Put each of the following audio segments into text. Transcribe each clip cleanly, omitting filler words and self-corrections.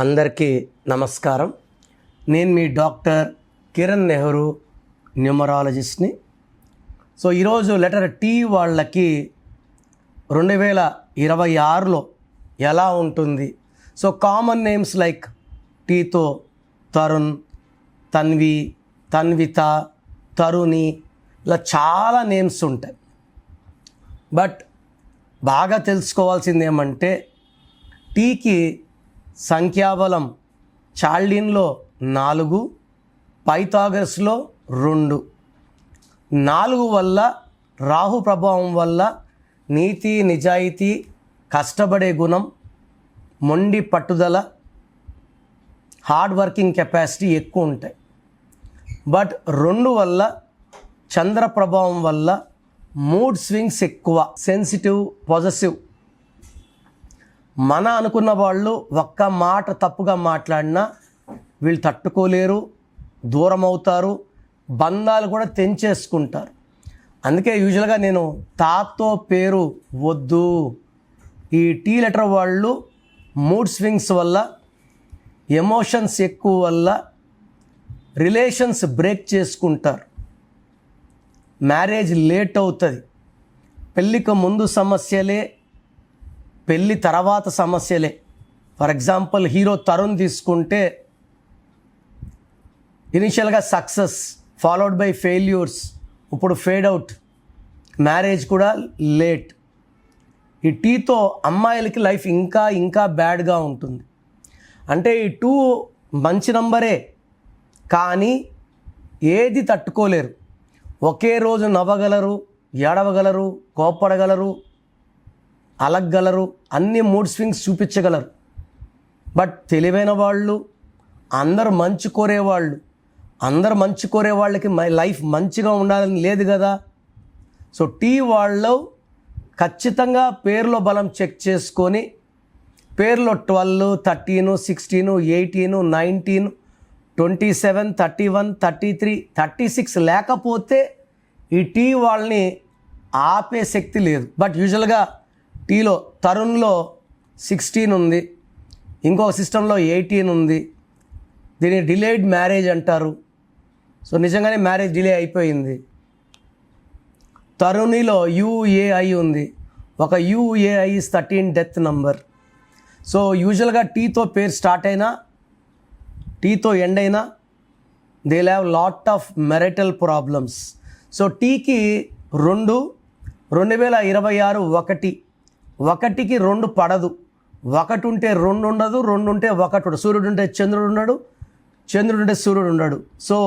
అందరికీ నమస్కారం. నేను మీ డాక్టర్ కిరణ్ నెహ్రూ, న్యూమరాలజిస్ట్ని. సో ఈరోజు లెటర్ టీ వాళ్ళకి 2026లో ఎలా ఉంటుంది? సో కామన్ నేమ్స్ లైక్ టీతో తరుణ్, తన్వి, తన్విత, తరుణి, ఇలా చాలా నేమ్స్ ఉంటాయి. బట్ బాగా తెలుసుకోవాల్సింది ఏమంటే టీకి సంఖ్యాబలం చాల్డిన్లో 4, పైథాగరస్లో 2. 4 వల్ల రాహు ప్రభావం వల్ల నీతి, నిజాయితీ, కష్టపడే గుణం, మొండి పట్టుదల, హార్డ్ వర్కింగ్ కెపాసిటీ ఎక్కువ ఉంటాయి. బట్ 2 వల్ల చంద్ర ప్రభావం వల్ల మూడ్ స్వింగ్స్ ఎక్కువ, సెన్సిటివ్, పొజెసివ్. మన అనుకున్న వాళ్ళు ఒక్క మాట తప్పుగా మాట్లాడినా వీళ్ళు తట్టుకోలేరు, దూరం అవుతారు, బంధాలు కూడా తెంచేసుకుంటారు. అందుకే యూజువల్గా నేను తాతో పేరు వద్దు. ఈ టీ లెటర్ వాళ్ళు మూడ్ స్వింగ్స్ వల్ల, ఎమోషన్స్ ఎక్కువ వల్ల రిలేషన్స్ బ్రేక్ చేసుకుంటారు, మ్యారేజ్ లేట్ అవుతుంది, పెళ్ళికి ముందు సమస్యలే, పెళ్ళి తర్వాత సమస్యలే. ఫర్ ఎగ్జాంపుల్ హీరో తరుణ్ తీసుకుంటే ఇనిషియల్గా సక్సెస్ ఫాలోడ్ బై ఫెయిల్యూర్స్, ఇప్పుడు ఫేడ్ అవుట్, మ్యారేజ్ కూడా లేట్. ఈ టీతో అమ్మాయిలకి లైఫ్ ఇంకా బ్యాడ్గా ఉంటుంది. అంటే ఈ 2 మంచి నంబరే, కానీ ఏది తట్టుకోలేరు. ఒకే రోజు నవ్వగలరు, ఏడవగలరు, కోప్పడగలరు, అలగలరు, అన్ని మూడ్ స్వింగ్స్ చూపించగలరు. బట్ తెలివైన వాళ్ళు, అందరూ మంచి కోరేవాళ్ళు, అందరు మంచి కోరే వాళ్ళకి లైఫ్ మంచిగా ఉండాలని లేదు కదా. సో టీ వాళ్ళు ఖచ్చితంగా పేరులో బలం చెక్ చేసుకొని, పేరులో 12, 13, 16, 18, 19, 27, 31, 33, 36 లేకపోతే ఈ టీ వాళ్ళని ఆపే శక్తి లేదు. బట్ యూజువల్గా టీలో తరుణ్లో 16 ఉంది, ఇంకొక సిస్టంలో 18 ఉంది. దీన్ని డిలేడ్ మ్యారేజ్ అంటారు. సో నిజంగానే మ్యారేజ్ డిలే అయిపోయింది. తరుణిలో UAI ఉంది. ఒక UAI is 13 death number. So యూజువల్గా టీతో పేరు స్టార్ట్ అయినా, టీతో ఎండ్ అయినా they have lot of marital problems. So టీకి 2, 2026 1, 1కి 2 పడదు. 1 ఉంటే 2 ఉండదు, 2 ఉంటే 1 ఉండదు. సూర్యుడు ఉంటే చంద్రుడు ఉండడు, చంద్రుడు ఉంటే సూర్యుడు ఉండడు. So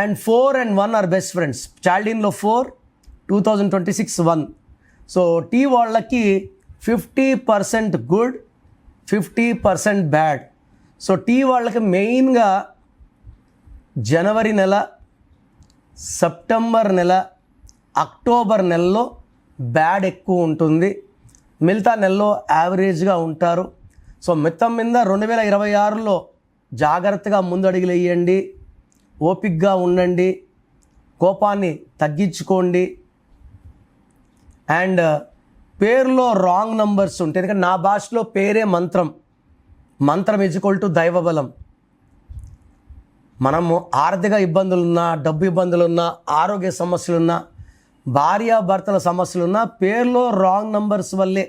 and 4 and 1 are best friends. చాల్డిన్లో 4, 2026 1. సో టీ వాళ్ళకి 50% గుడ్, 50% బ్యాడ్. సో టీ వాళ్ళకి మెయిన్గా జనవరి నెల, సెప్టెంబర్ నెల, అక్టోబర్ నెలలో బ్యాడ్ ఎక్కువ ఉంటుంది. మిగతా నెలలో యావరేజ్గా ఉంటారు. సో మొత్తం మీద 2026లో జాగ్రత్తగా ముందడుగులు వేయండి, ఓపికగా ఉండండి, కోపాన్ని తగ్గించుకోండి. అండ్ పేరులో రాంగ్ నంబర్స్ ఉంటాయి. ఎందుకంటే నా భాషలో పేరే మంత్రం, మంత్రం = దైవబలం. మనము ఆర్థిక ఇబ్బందులున్నా, డబ్బు ఇబ్బందులున్నా, ఆరోగ్య సమస్యలున్నా, భార్యాభర్తల సమస్యలున్నా పేరులో రాంగ్ నంబర్స్ వల్లే.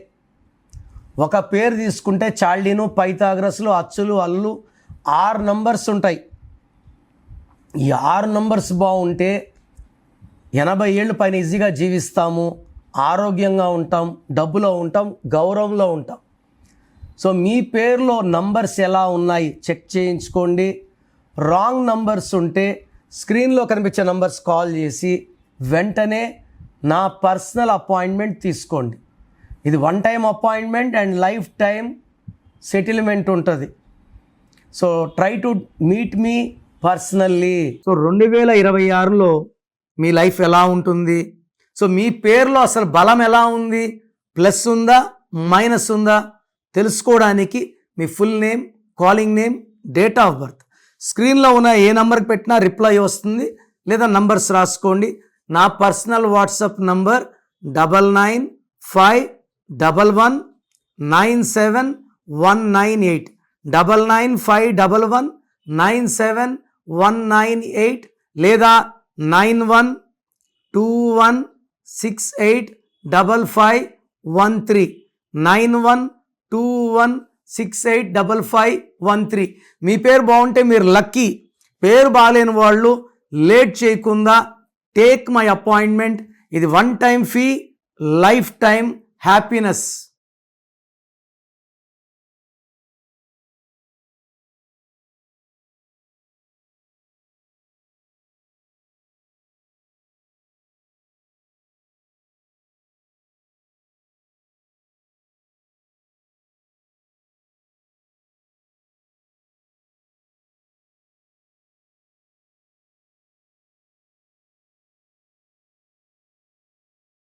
ఒక పేరు తీసుకుంటే చాల్డీను, పైథాగరస్లు, అచ్చులు, అల్లు 6 నంబర్స్ ఉంటాయి. ఈ 6 నంబర్స్ బాగుంటే 80 ఏళ్ళు పైన ఈజీగా జీవిస్తాము, ఆరోగ్యంగా ఉంటాం, డబ్బులో ఉంటాం, గౌరవంలో ఉంటాం. సో మీ పేరులో నంబర్స్ ఎలా ఉన్నాయి చెక్ చేయించుకోండి. రాంగ్ నంబర్స్ ఉంటే స్క్రీన్లో కనిపించే నంబర్స్ కాల్ చేసి వెంటనే నా పర్సనల్ అపాయింట్మెంట్ తీసుకోండి. ఇది 1 time appointment and life time settlement ఉంటుంది. సో ట్రై టు మీట్ మీ పర్సనల్లీ. సో 2026లో మీ లైఫ్ ఎలా ఉంటుంది? సో మీ పేరులో అసలు బలం ఎలా ఉంది, ప్లస్ ఉందా, మైనస్ ఉందా తెలుసుకోవడానికి మీ full name, calling name, date of birth స్క్రీన్లో ఉన్న ఏ నెంబర్కి పెట్టినా రిప్లై వస్తుంది. లేదా నంబర్స్ రాసుకోండి. నా పర్సనల్ వాట్సాప్ నంబర్ 99511197 198. 9951197198 లేదా 9121685513 9121685513. మీ పేరు బాగుంటే మీరు లక్కీ. పేరు బాగాలేని వాళ్ళు లేట్ చేయకుండా టేక్ మై అపాయింట్మెంట్. ఇది 1 time fee, life time happiness.